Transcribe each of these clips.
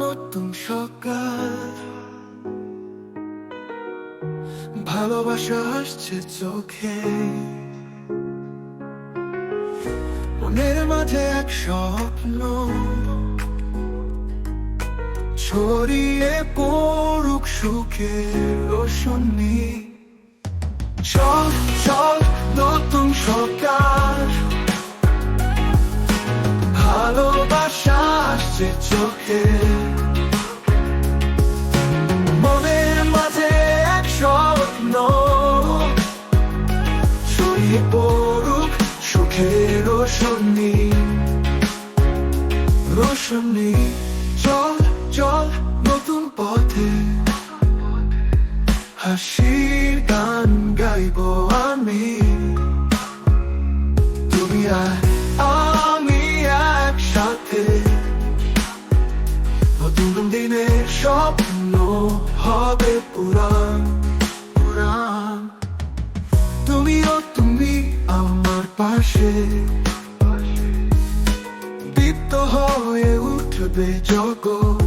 নতুন সকাল, ভালোবাসা আসছে চোখে, মনের মাঝে এক স্বপ্ন ছড়িয়ে পড়ুক সুখের রোশনি। চল চল নতুন সকাল, ভালোবাসা আসছে চোখে, মনের মাঝে এক স্বপ্ন ছড়িয়ে পড়ুক সুখের রোশনি রোশনি। চল চল নতুন পথে, হাসির গান গাইব আমি, তুমি আর আমি একসাথে। নতুন দিনের স্বপ্ন হবে পুরাণ পুরাণ, তুমিও তুমি আমার পাশে, দীপ্ত হয়ে উঠবে জগৎ,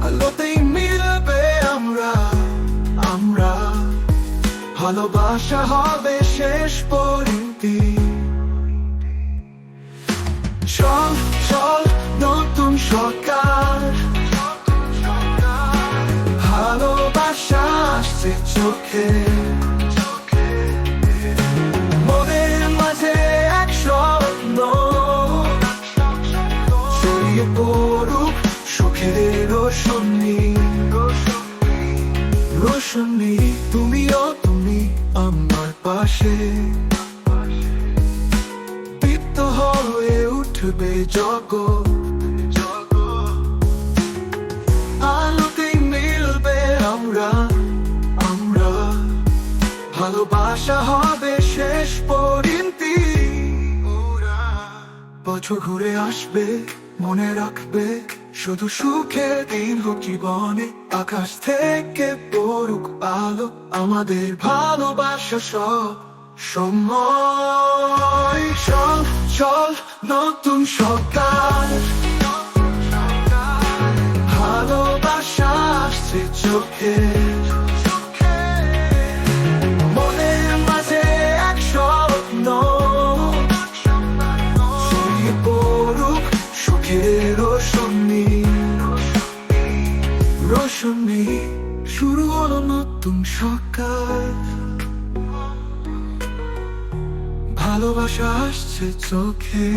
আলোতেই মিলবে আমরা আমরা, ভালোবাসা হবে শেষ পরিণতি। চল চল নতুন সকাল, ভালোবাসা আসছে চোখে, মনের মাঝে এক স্বপ্ন ছড়িয়ে পড়ুক সুখের রোশনি রোশনি। তুমিও তুমি আমার পাশে, দীপ্ত হয়ে উঠবে জগৎ, আলোতেই মিলবে আমরা আমরা, ভালোবাসা হবে শেষ পরিণতি। বছর ঘুরে আসবে, মনে রাখবে শুধু সুখের দিন হোক জীবনে, আকাশ থেকে পড়ুক আলো আমাদের ভালোবাসা সব সময়। চল চল নতুন সকাল, ভালোবাসা আসছে চোখে, মনের মাঝে এক স্বপ্ন ছড়িয়ে পড়ুক সুখের রোশনি রোশনি। শুরু হলো নতুন সকাল, ভালোবাসা আসছে চোখে।